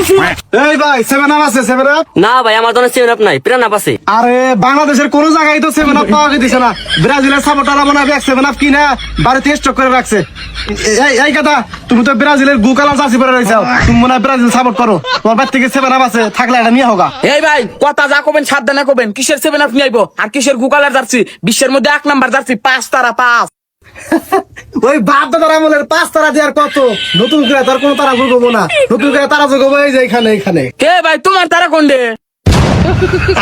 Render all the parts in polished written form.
এই ভাই seven up আছে সেভেন আপ? না ভাই আমার তো সেভেন আপ নাই, প্রাণ আপ আছে। আরে বাংলাদেশের কোন জায়গায় তো সেভেন আপ পাওয়া দিছে না। ব্রাজিলের সাপোর্টাররা মনে হয় সেভেন আপ কিনা বাড়িতে স্টক করে রাখছে। এই কথা, তুমি তো ব্রাজিলের গু কালার জার্সি পরে রয়েছো, তুমি মনে হয় ব্রাজিল সাপোর্ট করো। তোমার বাড়ি থেকে সেভেন আপ আছে, থাকলে এটা নিয়ে হোগা। এই ভাই কথা যা কবেন সাবধানে কবেন, কিসের সেভেন আপ নিয়ে আইবো আর কিসের গুকালার জার্সি? বিশ্বের মধ্যে 1 নাম্বার জার্সি 5 তারা 5। ওই বাপ দাদার আমলের 5 তারা দেওয়ার কত, নতুন করে তার কোনো তারা যোগাবো না। নতুন করে তারা যোগাবো এই যে এখানে। কে ভাই তোমার তারা কোনডে?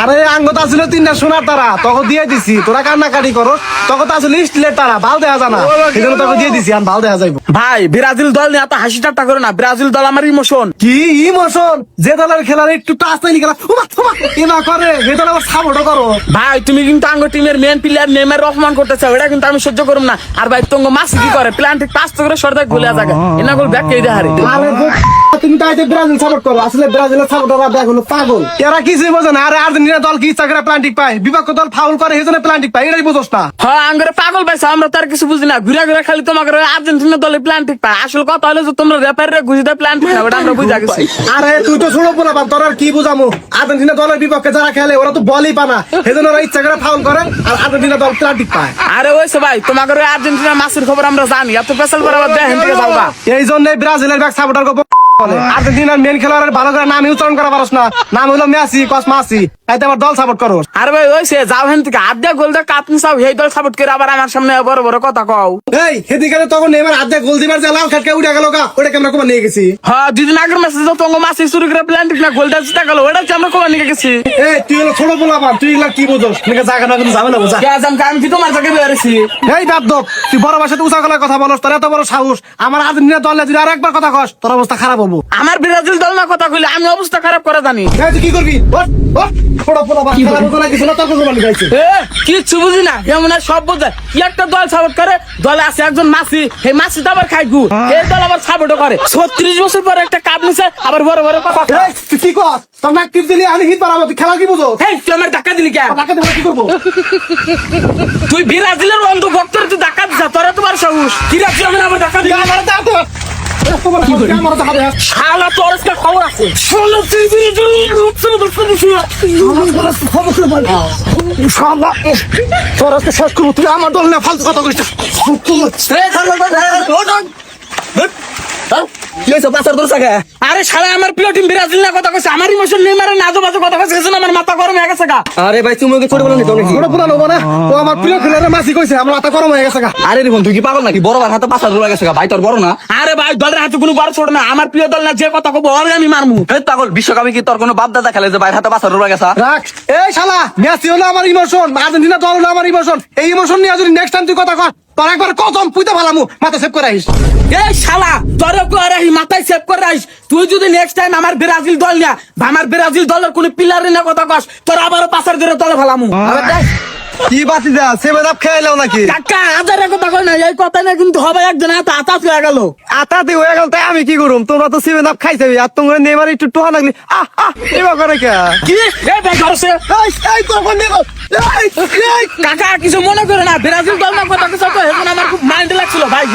আরে আঙ্গত আসছিল 3টা সোনার তারা, তখন দিয়ে দিছি। তোরা কান্নাকাটি করো, তখন তো আসলে স্টিলের তারা, ভাল দেখা জানা, এই জন্য তখন দিয়ে দিছি। আর ভাল দেখা যাইব। ভাই ব্রাজিল দল নিয়ে এত হাসি ঠাট্টা করো না, ব্রাজিল দল আমার ইমোশন। কি ইমোশন? যে দলের খেলার একটু টাচ নাই খেলা এনা করে, যে দল আবার সাপোর্ট করো। ভাই তুমি কিন্তু আঙ্গ টিমের মেন প্লেয়ার নেইমার রহমান করতেছে, ওটা কিন্তু আমি সহ্য করব না। আর ভাই তঙ্গ মাসি কি করে, প্ল্যান্টিক পাস করে সরদা গোলে জায়গা এনা গোল ব্যাক কে দেহারে। আরে তুমি তো আইতে ব্রাজিল সাপোর্ট করো, আসলে ব্রাজিলের সাপোর্টাররা দেখ হলো পাগল। এরা কিছুই বোঝে না। আরে আর্জেন্টিনা দল কি ইচ্ছা করে প্লান্টিক পায়, বিপক্ষ দল ফাউল করে সেজন্য প্লান্টিক পায়, এটাই বুঝোস না। হ্যাঁ আঙ্গরে পাগল পাইছে, আমরা তার কিছু বুঝি না। ঘুরে ঘুরে খালি তোমাকে আর্জেন্টিনা দলে প্ল্যান্টিক পায়। আসল কথা হলো যে তোমরা রেফারিরে ঘুষিতে প্ল্যান্টিক না, ওটা আমরা বুঝা গেছি। আরে তুই তো ছোট পোলা তোর আর কি বুঝামু? আর্জেন্টিনা দলের বিপক্ষে যারা খেলে ওরা তো বলই পানা, সেজন্য ওরা ইচ্ছা করে ফাউল করে আর আর্জেন্টিনা দল প্লান্টিক পায়। আরে ওইসে ভাই তোমাকে আর্জেন্টিনা মাসের খবর আমরা জানি, এত পেশাল করে আবার দেখেন থেকে যাওয়া। এই জন্য ব্রাজিলের ব্যাক সাপোর্টার বলে আর্জেন্টিনার মেন খেলোয়াড়ের ভালো করে নাম উচ্চারণ করা পারস না। নাম হলো মেসি কসমাসি, তাইতে আবার দল সাপোর্ট করো। আরে ভাই ওইসে যাও হেন থেকে আড্ডা গোল দা কাপনি সাও এই দল সাপোর্ট করে আবার আমার সামনে বড় বড় কথা কও। এই সেদিকে তখন নেইমার আধা গোল দিবার যে লাল খাটকে উড়ে গেল গা, ওটা কেমন কমা নিয়ে গেছি। হ্যাঁ দুদিন আগের ম্যাচে তো তঙ্গ মাসি শুরু করে প্ল্যান্টিক না গোলটা জিতা গেল, ওটা আমরা কমা নিয়ে গেছি। এই তুই হলো ছোট পোলা তুই এগুলা কি বুঝোস? জায়গা না যাবে না বুঝা। আমি কি তোমার জায়গায় বেরিয়েছি? এই বাপদব, তুই বড় ভাষাতে উঁচা গলায় কথা বলস, তোর এত বড় সাহস। আমার আর্জেন্টিনা দলে যদি আর একবার কথা কস, তোর অবস্থা খারাপ হবো। আমার ব্রাজিল দল না কথা কইলে আমি অবস্থা খারাপ করে জানি। এই তুই কি করবি? ছোট পোলা খেলার মতো না কিছু না, তোর কোনো গাইছে। কিচ্ছু বুঝি না, এমন আর সব বোঝে। কি একটা দল সাপোর্ট করে, দলে আছে একজন মাসি, এই মাসি তো আবার খাই গু, এই দল আবার সাপোর্ট করে। 36 বছর পরে একটা কাপ নিছে, আবার বড় বড় কথা। এই তুই কি কর? তোর নাক টিপ দিলি আমি হিট পারাবো, তুই খেলা কি বুঝো? এই তুই আমার ধাক্কা দিলি কেন? টাকা দেবো কি করবো? তুই ব্রাজিলের অন্ধ ভক্তর তুই ধাক্কা দিছা, তোরা তোমার সাহস কি রাখছি? আমি আমার ধাক্কা দিলি? আমার দাঁত আমার দাঁত শালা তোর আজকে খবর আছে। শালা তুই তোর আজকে শেষ করবো। তুই আমার দল না ফালতু কথা কইছিস। আরে শালা আমার প্রিয় টিম ব্রাজিল না কথা কইছে, আমার ইমোশন নেইমারের নাজো বাজো কথা কইছে, এজন্য আমার মাথা গরম হয়ে গেছে গা। আরে ভাই তুমি ওকে ছোট বলো নি তো নাকি? ছোট পুরা নেবো না, ও আমার প্রিয় খেলোয়াড় মাসি কইছে, আমার মাথা গরম হয়ে গেছে গা। আরে রিপন তুই কি পাগল নাকি? বড় ভাই হাতে পাঁচটা রোলা গেছে ভাই, তোর বড় না? আরে ভাই দলের হাতে কোনো বড় ছোট না, আমার প্রিয় দল না, যে কথা কব ওরে আমি মারমু। এই পাগল, বিশ্বকাপে কি তোর কোনো বাপ দাদা খেলে যে ভাইয়ের হাতে পাঁচটা রোলা গেছে? রাখ। এই শালা মেসি হলো আমার ইমোশন, আর্জেন্টিনা দল হলো আমার ইমোশন। এই ইমোশন নিয়ে যদি নেক্সট টাইম তুই কথা কর, তোর একবার কদম পুইতে ভালামু, মাথা সেভ করে আইস। এই শালা তোর করে মাথায় সেভ করে রাখিস। তুই যদি নেক্সট টাইম আমার ব্রাজিল দল নিয়া বা আমার ব্রাজিল দলের কোন প্লেয়ারের না কথা কস, তোর আবারও পাশার ধরে তলে ভালামু। কি বাতি যা সেভেন আপ খেলাও নাকি? কাকা আজারে কথা কই না, এই কথা না কিন্তু হবে একজন আতা হয়ে গেল। আতাতে হয়ে গেল, তাই আমি কি করুম? তোমরা তো সেভেন আপ খাইছে, আর তোমরা নেইমার একটু টোহা লাগলি এবার করে কে কি এই ভাই ঘরছে এই তখন নেব। কাকা কিছু মনে করে না, ব্রাজিল দল না কথা কিছু তো এখন আমার খুব মাইন্ড লাগছিল ভাই।